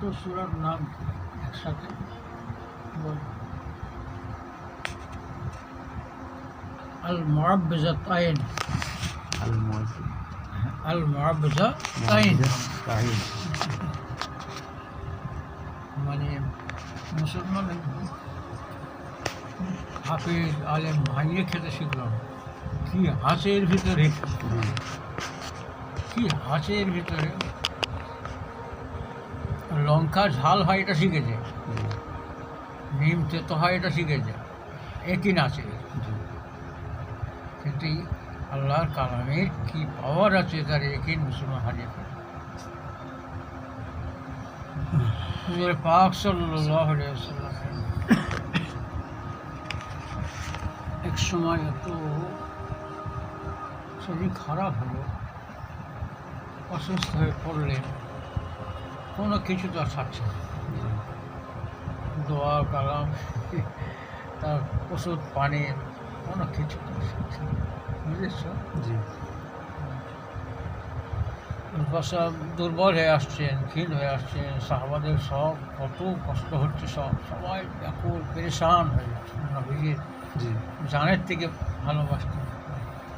তো সূরার নাম একসাথে বল। আল মুআব্বিজাতাইন, আল মুআব্বিজাতাইন মানে মুসলমান হাফিজ আলেম ভাঙিয়ে খেতে শিখলাম। কি হাঁসের ভিতরে, কি হাঁসের ভিতরে লঙ্কা ঝাল হয় এটা শিখেছে, নিম তেতো হয় এটা শিখেছে, একই নাচে। কিন্তু আল্লাহর কালামের কি পাওয়ার আছে তার একই মুসলমান হারিয়ে ফেলে। হুজুর পাক সাল্লাল্লাহু আলাইহি ওয়াসাল্লাম এক সময় এত শরীর খারাপ হলো, অসুস্থ হয়ে পড়লেন, কোনো কিছু তো আর ছাড়ছে না। দোয়া কালাম তার ওষুধ পানির কোনো কিছু তো ছাড়ছে না, বুঝেছ? জি। সব দুর্বল হয়ে আসছেন, ক্ষীণ হয়ে আসছেন, সাহাবাদের সব কত কষ্ট হচ্ছে, সবাই ব্যাকুল পেরেশান হয়ে যাচ্ছে। নবীজির জি, জানের থেকে ভালোবাসতেন,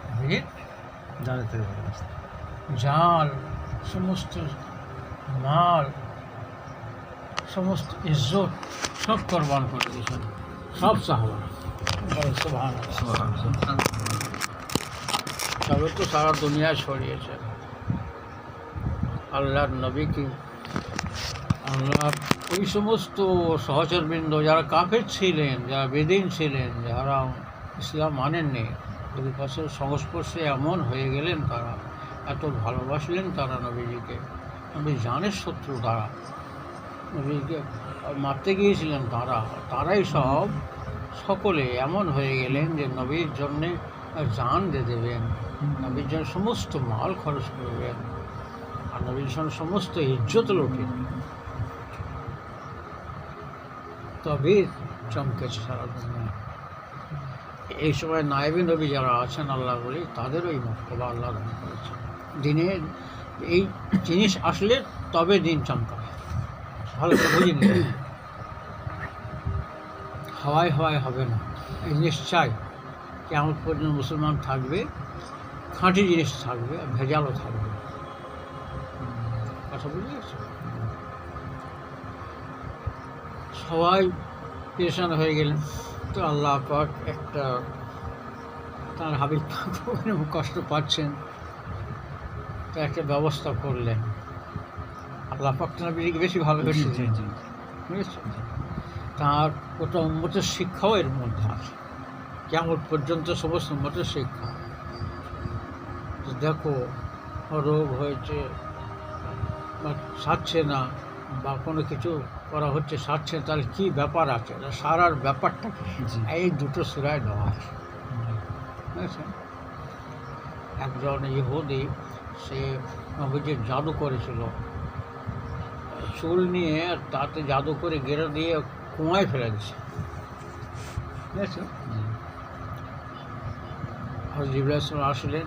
নবীজির জানের থেকে ভালোবাসতেন। জাল, সমস্ত মাল, সমস্ত ইজ্জত সব কোরবান করে দিয়েছেন সব সাহাবা। সুবহানাল্লাহ। তবে তো সারা দুনিয়া ছড়িয়েছে আল্লাহর নবীকে। আল্লাহ ওই সমস্ত সহচরবৃন্দ যারা কাফের ছিলেন, যারা বেদিন ছিলেন, যারা ইসলাম মানেননি, নবীর পাশের সংস্পর্শে এমন হয়ে গেলেন, তারা এত ভালোবাসলেন তারা নবীজিকে। নবী জানের শত্রু তারা, নবীকে মারতে গিয়েছিলেন তারাই সব সকলে এমন হয়ে গেলেন যে নবীর জন্যে জান দিয়ে দেবেন, নবীর জন্য সমস্ত মাল খরচ করবেন, আর নবীর জন্য সমস্ত ইজ্জত লুটে। তবে চমকেছে সারা দুনিয়া। এই সময় নায়েবে নবী যারা আছেন আল্লাহ বলি, তাদেরও এই মর্তবা আল্লাহ দান করেছে। দিনের এই জিনিস আসলে তবে দিন চমকায়, ভালো করে বুঝে নিন। হাওয়ায় হাওয়ায় হবে না, এই নিশ্চয় কেমন পর্যন্ত মুসলমান থাকবে, খাঁটি জিনিস থাকবে, ভেজালও থাকবে। কথা বুঝে গেছে? সবাই পেরেশান হয়ে গেলেন। তো আল্লাহ পাক একটা তার হাবিব কষ্ট পাচ্ছেন, তো একটা ব্যবস্থা করলেন। আল্লাহ পাক তার নবীকে বেশি ভালোবেসেছেন, বুঝেছেন? তার ওটা উম্মতের শিক্ষাও এর মধ্যে আছে, কেমন পর্যন্ত সমস্ত উম্মতের শিক্ষা। দেখো রোগ হয়েছে বা সারছে না, বা কোনো কিছু করা হচ্ছে সারছে, তাহলে কী ব্যাপার আছে, সারার ব্যাপারটা এই দুটো সূরায় দেওয়া আছে, বুঝেছেন? একজন ইহুদি সে নবীজির জাদু করেছিল, চুল নিয়ে তাতে জাদু করে গেড়ে দিয়ে কুয়ায় ফেলে দিচ্ছে, বুঝেছেন? আর জিবরাইল আসলেন,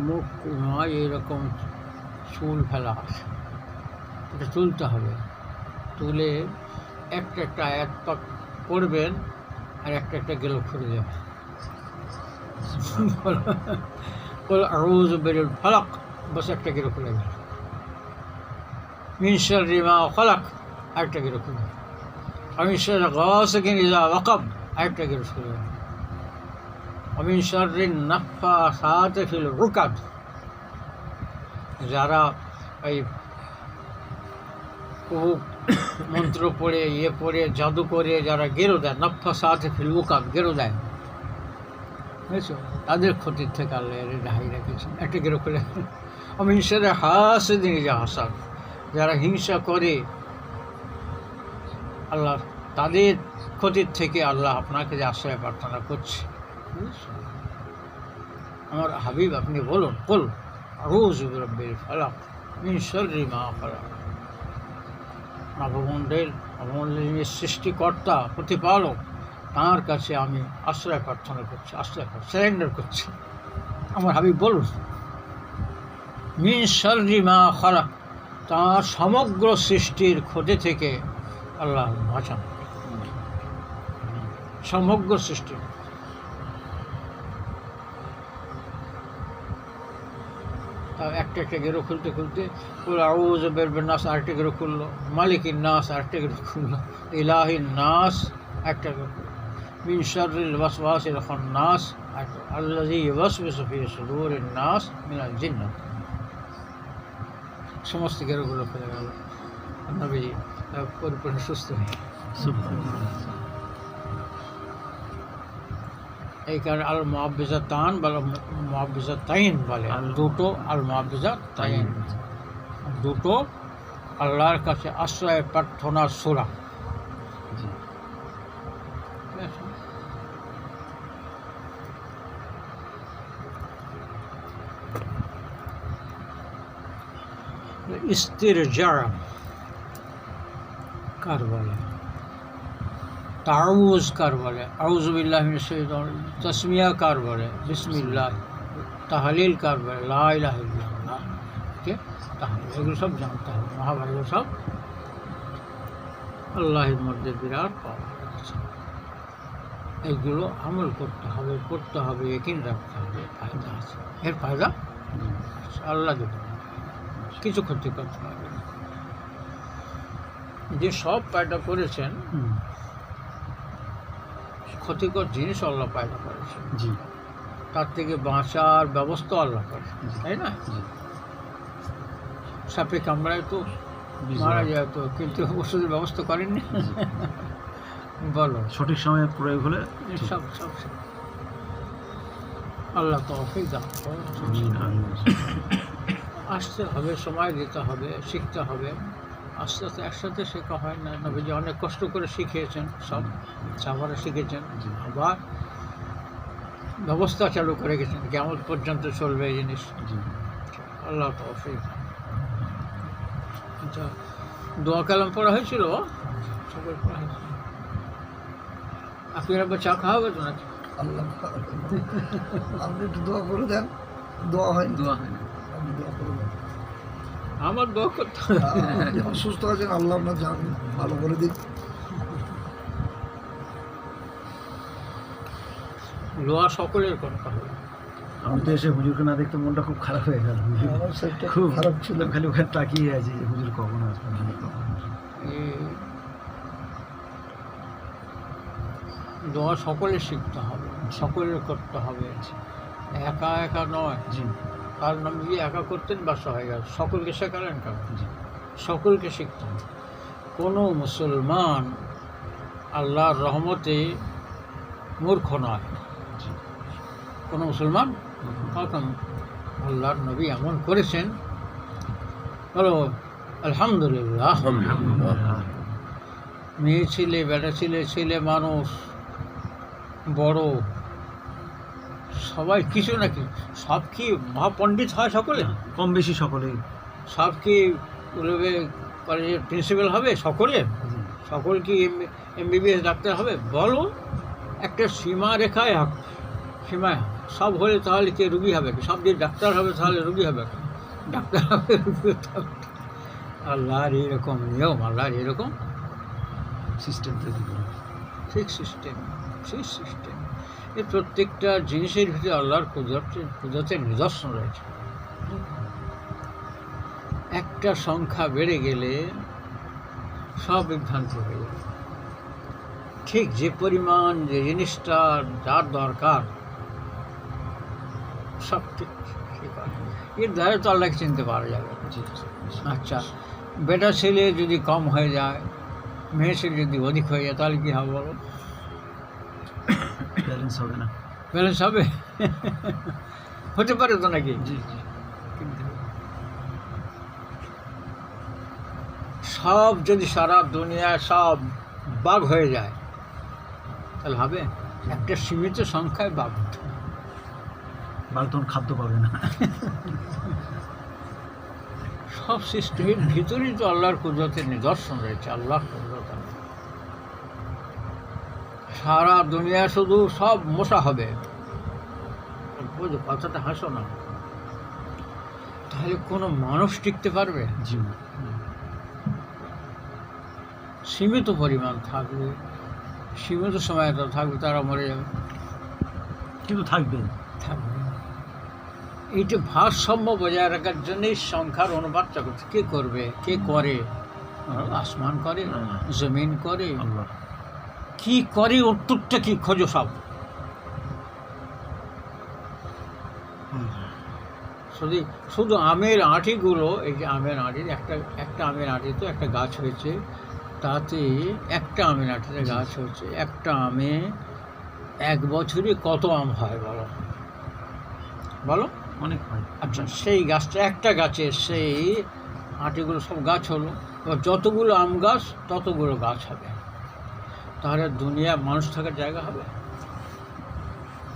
মুখ কুয়ায় এইরকম চুল ফেলা আছে, এটা তুলতে হবে, তুলে একটা একটা আয়াত পাক পড়বেন আর একটা একটা গেল খুলে দেবেন। আউযু বিল ফালাক, বাস একটা গেল খুলে গেল। মিন শাররি মা খালাক, আরেকটা গেল খুলে গেল। মিন শাররি গাসিকিন ইযা ওয়াকাব, আরেকটা গেল খুলে গেল। মিন শাররি নাফাসাতি ফিল উকাদ, যারা এই মন্ত্র পড়ে পড়ে জাদু করে যারা গেরো দেয়, নাফাসাতি ফিল উকাদ, গেরো দেয়, বুঝেছো? তাদের ক্ষতির থেকে আল্লাহ রেহাই রেখেছেন, একটা গেরো খুলে। আমি হিংসারে হাসিদিন ইযা হাসাদ, যারা হিংসা করে আল্লাহ তাদের ক্ষতির থেকে আল্লাহ আপনাকে যে আশ্রয় প্রার্থনা করছে, বুঝেছো? আমার হাবিব আপনি বলুন, বল আউযু বিরাব্বিল ফালাক মিন শাররি মা খালাক। নবমণ্ডলের সৃষ্টিকর্তা প্রতিপালক, তাঁর কাছে আমি আশ্রয় প্রার্থনা করছি, সারেন্ডার করছি। আমার হাবিব বলুন, মিন শাররি মা খালাক, তাঁর সমগ্র সৃষ্টির ক্ষতি থেকে আল্লাহ বাঁচান, সমগ্র সৃষ্টি। তা একটা একটা গেরো খুলতে খুলতে আউযু বিরাব্বিন নাস আরেকটা গেরো খুললো, মালিকিন নাস আরেকটা গেরো খুললো, ইলাহিন নাস একটা গেরো খুললো, মিন শাররিল ওয়াসওয়াসিল খান্নাস আল্লাযী ইউওয়াসওয়িসু ফি সুদুরিন নাস মিনাল জিন্নাত। সমস্ত গেরোগুলো খুলে গেল, নবী পরিপূর্ণ সুস্থ হয়ে। এই কারণে আল মুআব্বিজাতান বলে, মুআব্বিজাতাইন বলে, দুটো আল মুআব্বিজাতাইন, দুটো আল্লাহর কাছে আশ্রয় প্রার্থনার সূরা। ইস্তিরজা কার বলে, তাউজ কার বলে, আউযু বিল্লাহি মিনাশ শাইতানির রাজিম, তাসমিয়া কার বলে, বিসমিল্লাহ, তাহলিল কার বলে, লা ইলাহা ইল্লাল্লাহ, ঠিক তাহলিল, এগুলো সব জানতে হবে। মহাভারত সব আল্লাহের মধ্যে বিরাট পাওয়া আছে, এইগুলো আমল করতে হবে, পড়তে হবে, ইয়াকিন রাখতে হবে, ফায়দা আছে, এর ফায়দা আল্লাহ দেবে, কিছু ক্ষতি করতে পারবে না। যে সব পায়দা করেছেন, ক্ষতিকর জিনিস আল্লাহ পায়দা করেছেন, তার থেকে বাঁচার ব্যবস্থা আল্লাহ করেছেন, তাই না? সাপে কামড়ায় তো মারা যায় তো, কিন্তু ওষুধের ব্যবস্থা করেননি। বলো, সঠিক সময়ে প্রয়োগ হলে সব সব সব আল্লাহ তৌফিক দান করেন। আসতে হবে, সময় দিতে হবে, শিখতে হবে, আস্তে আস্তে একসাথে শেখা হয় না। নবীজি অনেক কষ্ট করে শিখিয়েছেন, সব সাহাবারা শিখেছেন, আবার ব্যবস্থা চালু করে গেছেন, কিয়ামত পর্যন্ত চলবে এই জিনিস। আল্লাহ তৌফিক। আচ্ছা, দোয়া কালাম পড়া হয়েছিল, সবাই পড়া হয়েছিল। আপনি একবার চা খাওয়া হবে তো নাকি? আল্লাহ আপনি একটু দোয়া করে দেন। দোয়া হয় দোয়া হয় না। আপনি দোয়া করে দেন। আমার দোয়া করতে হবে। আপনি অসুস্থ আছেন, আল্লাহ আপনার জান ভালো করে দিন। দোয়া সকলের করতে হবে। আমি তো এসে হুজুরকে না দেখতে মনটা খুব খারাপ হয়ে গেল, আমার সেটা খুব খারাপ ছিল। খালি ওখানে তাকিয়ে আছে যে হুজুর কখন আসবেন, হুজুর কখন আসবেন। এই দোয়া সকলের শিখতে হবে, সকলের করতে হবে, একা একা নয়। জি তার নাম গিয়ে একা করতেন, বাসা হয়ে গেল, সকলকে শেখালেন কেন? জি সকলকে শিখতে হবে। কোনো মুসলমান আল্লাহর রহমতে মূর্খ নয়। জি কোনো মুসলমান কখন, আল্লাহর নবী এমন করেছেন, বলো আলহামদুলিল্লাহ। মেয়ে ছেলে, বেটা ছেলে, ছেলে মানুষ, বড়, সবাই কিছু না কিছু, সব কি মহাপণ্ডিত হয় সকলে? কম বেশি সকলেই। সব কি কলেজের প্রিন্সিপাল হবে সকলে? সকল কি এমবিবিএস ডাক্তার হবে? বলো, একটা সীমা রেখায় সীমায় সব হলে তাহলে কে রুগী হবে? সব দিয়ে ডাক্তার হবে তাহলে রুগী হবে? ডাক্তার হবে, রুগী হবে? আল্লাহর এইরকম নিয়ম, আল্লাহর এরকম সিস্টেম তৈরি করে। ঠিক সিস্টেম, সেই সিস্টেম। এই প্রত্যেকটা জিনিসের ভিতরে আল্লাহর কুদরতের নিদর্শন রয়েছে। একটা সংখ্যা বেড়ে গেলে সব বিভ্রান্তি হয়ে যাবে। ঠিক যে পরিমাণ যে জিনিসটা যার দরকার, সব ঠিক এর দ্বারা তো আল্লাহকে চিনতে পারা যাবে। আচ্ছা, বেটা ছেলে যদি কম হয়ে যায়, মেয়ে ছেলে যদি অধিক হয়ে যায়, তাহলে কী হবে বলো? ব্যালেন্স হবে না। ব্যালেন্স হবে? হতে পারে তো নাকি? জি জি কিন্তু সব যদি সারা দুনিয়ায় সব বাঘ হয়ে যায়, তাহলে হবে? একটা সীমিত সংখ্যায় বাঘ হতে হবে। বাঘ তখন খাদ্য পাবে না। সব সিস্টেমের ভিতরেই তো আল্লাহর কুদরতের নিদর্শন রয়েছে। আল্লাহর কুদরত সারা দুনিয়া শুধু সব মশা হবে, বুঝো কথাটা, হাসো না, তাহলে কোনো মানুষ টিকতে পারবে? জি সীমিত পরিমাণ থাকবে, সীমিত সময় তো থাকবে, তারা মরে যাবে, কিন্তু থাকবে। থাকবে। এইটা ভারসাম্য বজায় রাখার জন্যই সংখ্যার অনুপাতটা করছে। কে করবে, কে করে? আসমান করে, জমিন করে, আল্লাহ। কি করে? উত্তরটা কি খোঁজো সব। শুধু শুধু আমের আঁটিগুলো, এই যে আমের আঁটির একটা আমের আঁটি তো একটা গাছ হয়েছে, তাতে একটা আমের আঁটিতে গাছ হয়েছে, একটা আমে এক বছরে কত আম হয় বলো, বলো? অনেক হয়। আচ্ছা, সেই গাছটা, একটা গাছের সেই আঁটিগুলো সব গাছ হলো, এবার যতগুলো আম গাছ ততগুলো গাছ হবে, তাহলে দুনিয়া মানুষ থাকার জায়গা হবে?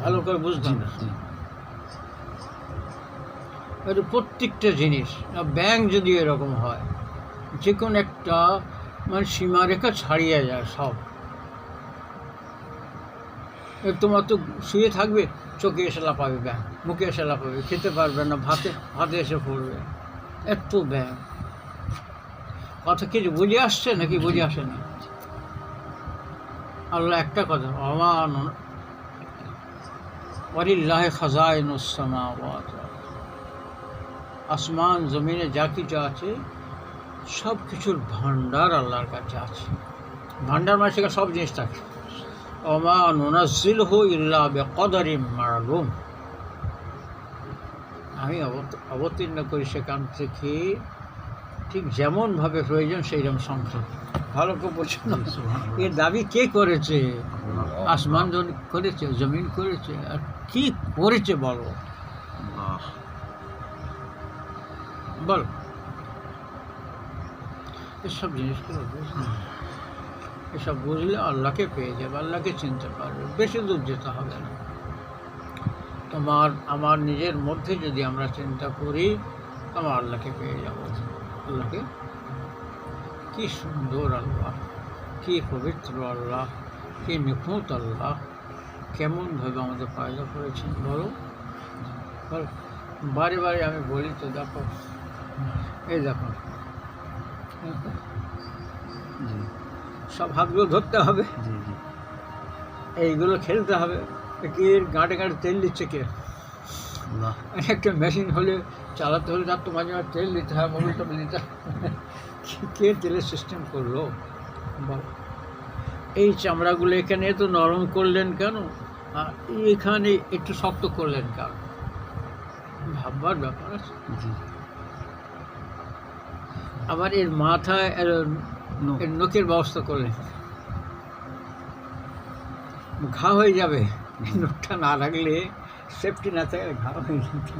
ভালো করে বুঝতে হবে। জি, এটা প্রত্যেকটা জিনিস, ব্যাংক যদি এরকম হয়, যে কোনো একটা মানে সীমারেখা ছাড়িয়ে যায় সব। তোমার তো শুয়ে থাকবে, চোখে এসে লাফাবে ব্যাংক, মুখে এসে লাফাবে, খেতে পারবে না, ভাতে এসে পড়বে, এত ব্যাংক। কথা কি বুঝে আসছে নাকি বুঝে আসে না? আল্লাহ একটা কথা, অমান ওয়ালিল্লাহি খাজাইনুস সামাওয়াত, আসমান জমিনে যা কিছু আছে সব কিছুর ভান্ডার আল্লাহর কাছে আছে। ভান্ডার মানে সেখানে সব জিনিস থাকে। ওমা নুনাজ্জিলহু ইল্লা বিকদরিম মালুম, আমি অবতীর্ণ করি সেখান থেকে ঠিক যেমনভাবে প্রয়োজন সেইরকম সংখ্যা। ভালো করে বলছো না? এর দাবি কে করেছে? আসমান করেছে, জমিন করেছে, আর কি করেছে বলো, বলো? এসব জিনিসগুলো এসব বুঝলে আল্লাহকে পেয়ে যাবে, আল্লাহকে চিনতে পারবে, বেশি দূর যেতে হবে না। আমার নিজের মধ্যে যদি আমরা চিন্তা করি, আমার আল্লাহকে পেয়ে যাব। আল্লাহকে, কি সুন্দর আল্লাহ, কি পবিত্র আল্লাহ, কি নিখুঁত আল্লাহ, কেমনভাবে আমাদের পয়দা করেছেন বলো, বলো? বারে বারে আমি বলি তো, দেখো, এই দেখো, সব হাতগুলো ধরতে হবে, এইগুলো খেলতে হবে। কে গাঁটে গাঁটে তেল দিচ্ছে কে? একটা মেশিন হলে চালাতে হলে তার তো মাঝে মাঝে তেল দিতে হয়, মোবিল টোবিল দিতে হয়, কে তেলের সিস্টেম করলো বল? এই চামড়াগুলো এখানে এত নরম করলেন কেন, আর এখানে একটু শক্ত করলেন কেন? ভাববার ব্যাপার আছে। আবার এর মাথায় এর নখের ব্যবস্থা করলেন, ঘা হয়ে যাবে, নখটা না লাগলে, সেফটি না থাকলে ঘা হয়ে যাবে।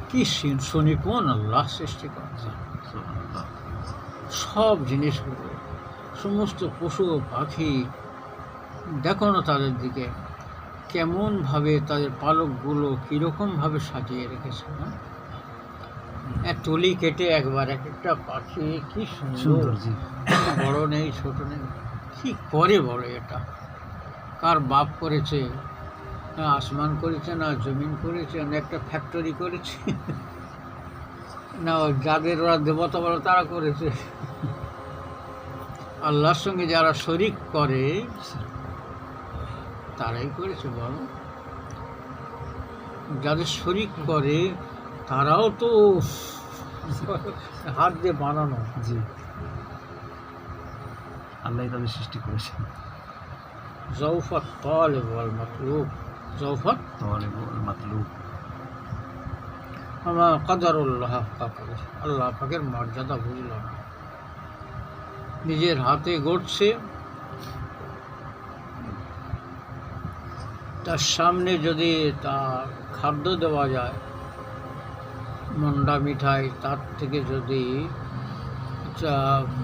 কি সুনিপুণ আল্লাহ সৃষ্টি করছে সব জিনিসগুলো, সমস্ত পশু পাখি, দেখো না তাদের দিকে কেমনভাবে তাদের পালকগুলো কীরকমভাবে সাজিয়ে রেখেছে না? এক তুলি কেটে একবার এক একটা পাখি, কি সুন্দর, বড় নেই ছোট নেই, কি করে বলো এটা? কার বাপ করেছে? না আসমান করেছে, না জমিন করেছে, না একটা ফ্যাক্টরি করেছে, না যাদের ওরা দেবতা বলে তারা করেছে। আল্লাহর সঙ্গে যারা শরিক করে তারাই করেছে বলো। যাদের শরিক করে তারাও তো হাত দিয়ে বানানো। জি, আল্লাহ তাদের সৃষ্টি করেছেন। জৌফাত তালিব ওয়াল মাতলুব, জৌফাত তালিব ওয়াল মাতলুব, আমা কাদারুল্লাহ হাক্কা কদর, আল্লাহ পাকের মর্যাদা বুঝল না। নিজের হাতে গড়ছে, তার সামনে যদি তার খাদ্য দেওয়া যায়, মন্ডা মিঠাই, তার থেকে যদি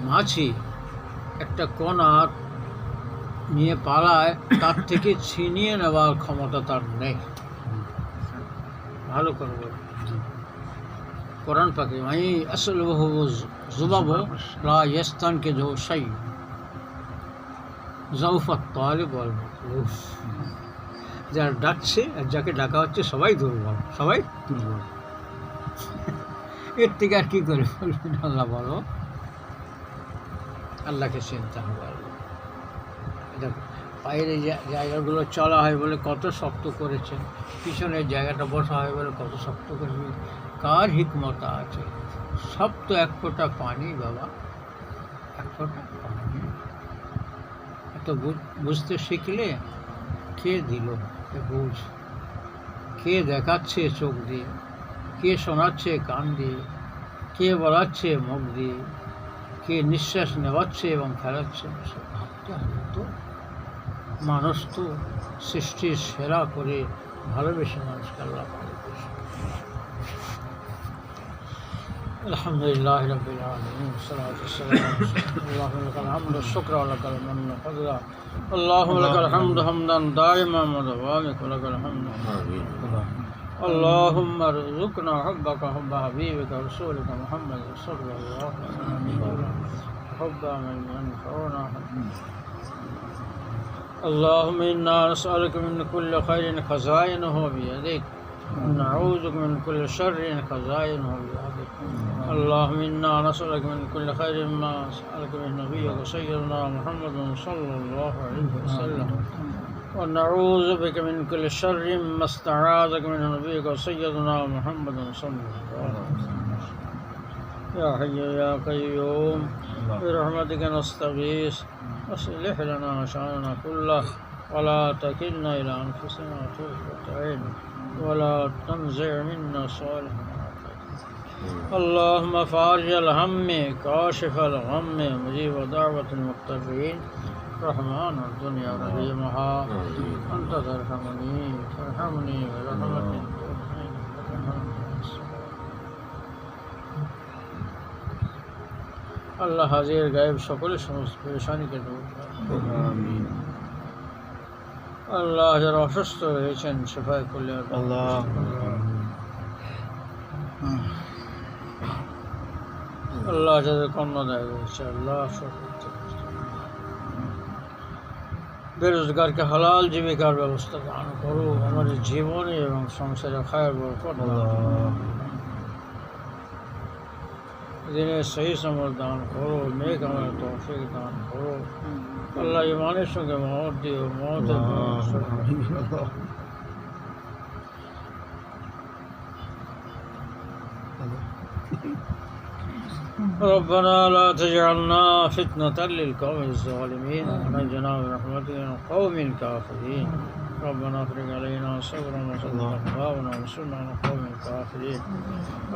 মাছি একটা কণা নিয়ে পালায়, তার থেকে ছিনিয়ে নেওয়ার ক্ষমতা তার নেই। ভালো করে বল, কোরআন পাকে আমি আসল জুবাব লা ইয়াস্তানকে জো শাই জাউফাত তালিব ওয়াল মাতলুব, যারা ডাকছে আর যাকে ডাকা হচ্ছে সবাই দুর্বল, সবাই দুর্বল। এর থেকে আর কি করে বলবেন আল্লাহ বলো? আল্লাহকে চিনতে হবে। এটা বাইরে জায়গাগুলো চলা হয় বলে কত শক্ত করেছেন, পিছনের জায়গাটা বসা হয় বলে কত শক্ত করেছে, কার হিকমত আছে? সব তো এক ফোঁটা পানি বাবা, এক ফোঁটা পানি। এত বুঝতে শিখলে কে দিল এ বুঝ? কে দেখাচ্ছে চোখ দিয়ে, কে শোনাচ্ছে কান দিয়ে, কে বলাচ্ছে মুখ দিয়ে, কে নিঃশ্বাস নেওয়াচ্ছে এবং ফেরাচ্ছে? সব ভাবতে হবে তো। মানুষ তো সৃষ্টির সেরা করে ভালোবেসে মানুষকে আল্লাহ ভালোবেসে। আলহামদুলিল্লাহ রাব্বিল আলামিন, সালাতু ওয়াসসালামু আল্লাহুম্মা লাকাল হামদু শুকরা ওয়া লাকাল মান্নু ফাদলা, আল্লাহুম্মা লাকাল হামদু হামদান দাইমান মুতাওয়ামিক ওয়া লাকাল হামদু আমিন। আল্লাহুম্মা রযুকনা হুব্বাকা হুব্বা হাবিবিকা রাসূলিকা মুহাম্মাদ সাল্লাল্লাহু আলাইহি ওয়া সাল্লাম হুব্বা মান yanfa'una। اللهم إنا نسألك من كل خير خزائنه بيدك ونعوذ بك من كل شر خزائنه بيدك. اللهم إنا نسألك من كل خير ما سألك من نبيك سيدنا محمد صلى الله عليه وسلم ونعوذ بك من كل شر ما استعاذك من نبيك سيدنا محمد صلى الله عليه وسلم. يا حي يا قيوم برحمتك نستغيث أصلح لنا شأننا كله ولا تكلنا إلى أنفسنا طرفة عين ولا تنزع منا صالح. اللهم فارج الهم كاشف الغم مجيب دعوة المضطرين رحمن الدنيا رحيمها أنت ترحمني فارحمني برحمة আল্লাহ হাজির গায়েব সকলের সমস্ত পেরেশানিকে দূর করুন। আল্লাহ যারা অসুস্থ হয়েছেন সেফায় করলে আল্লাহ, আল্লাহ যাদের কর্ণদায় রয়েছে আল্লাহ সকলকে, বেরোজগারকে হালাল জীবিকার ব্যবস্থা দান করো, আমাদের জীবনে এবং সংসারে খায়ের বরকত দিনের সহি সমর দান করো, নেক আমার তৌফিক দান করো। আল্লাহ ইমানের সঙ্গে মত দিও, মতের ربنا لا تجعلنا فتنة للقوم الظالمين ونجنا برحمتك من القوم الكافرين. ربنا افرغ علينا صبرا وثبت أقدامنا وانصرنا على القوم الكافرين.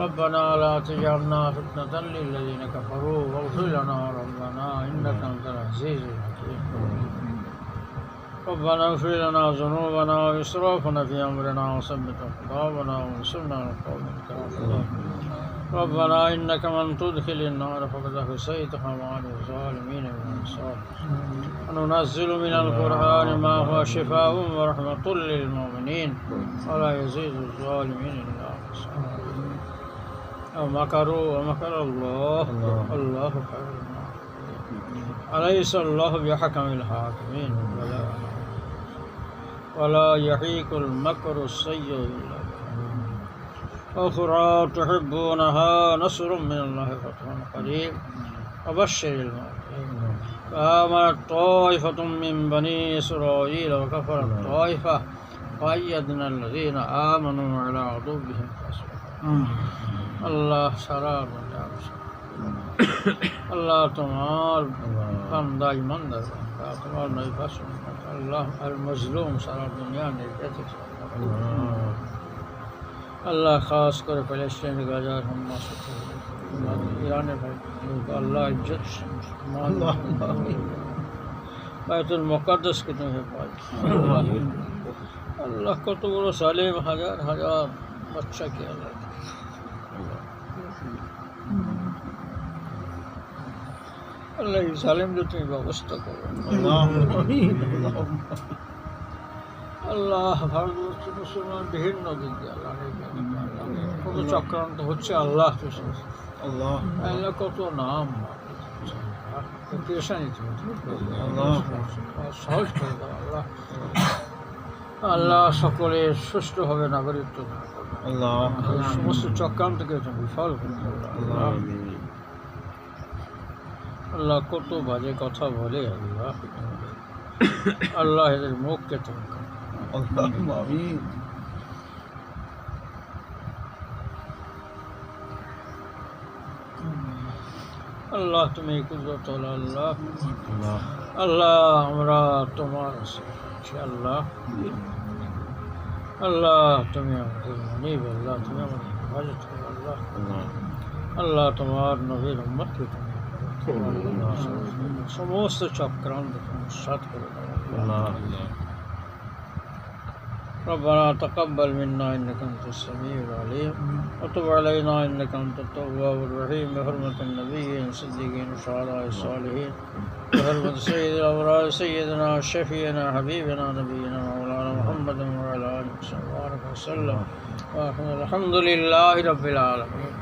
ربنا لا تجعلنا فتنة للذين كفروا واغفر لنا ربنا إنك أنت العزيز الحكيم. ربنا اغفر لنا ذنوبنا وإسرافنا في أمرنا وثبت أقدامنا وانصرنا على القوم الكافرين. ربنا إنك من تدخل النار فقد أخزيتها مع الظالمين من أنصار. وننزل من القرآن ما هو شفاء ورحمة للمؤمنين ولا يزيد الظالمين إلا خسارا. ومكروا ومكر الله والله خير الماكرين. أليس الله بحكم الحاكمين ولا يحيق المكر السيء إلا أخرى تحبونها نصر من الله فتح قريب وبشر المؤمنين. فآمنت طائفة من بني إسرائيل وكفرت طائفة فأيدنا الذين آمنوا على عدوهم الله شراب الله تمار بندہ ایماندار تمہار نئی پسند اللہ المظلوم سارا دنیا نجات اللہ خاص کر فلسطین غزہ حماس ایران بھائی اللہ عزت بیت المقدس کی تمہیں پائی اللہ کو تو بڑا سالم ہزار ہزار بچہ کیا اللہ আল্লাহ জালেমদের তুমি ব্যবস্থা করো আল্লাহ। ভারতবর্ষ মুসলমান বিভিন্ন দিক দিয়ে আল্লাহ কত চক্রান্ত হচ্ছে আল্লাহ আল্লাহ আল্লাহ কত নাম পেশানি সহজ করে দাও আল্লাহ। আল্লাহ সকলের সুষ্ঠুভাবে নাগরিকত্ব আল্লাহ সমস্ত চক্রান্তকে তুমি বিফল করে দাও আল্লাহ। আল্লাহ কত বাজে কথা বলে আল্লাহ, আল্লাহ এদের মুখকে তুমি আল্লাহুম্মা আমিন। আল্লাহ তুমি কুদরত আল্লাহ, আল্লাহ আমরা তোমার আছি আল্লাহ, আল্লাহ তুমি আমাদের মনিব, আল্লাহ তুমি আমাদের হেফাজত করো আল্লাহ, আল্লাহ তোমার নবীর উম্মতকে তুমি সমস্ত চক্রান্ত তুমি সাথ করে দাও আল্লাহ। ربنا تقبل منا إنك أنت السميع العليم وتب علينا إنك أنت التواب الرحيم بحرمة النبيين الصديقين والشهداء الصالحين بحرمة سيد الأبرار سيدنا شفيعنا حبيبنا نبينا مولانا محمد وعلى آله وصحبه وسلم الحمد لله رب العالمين.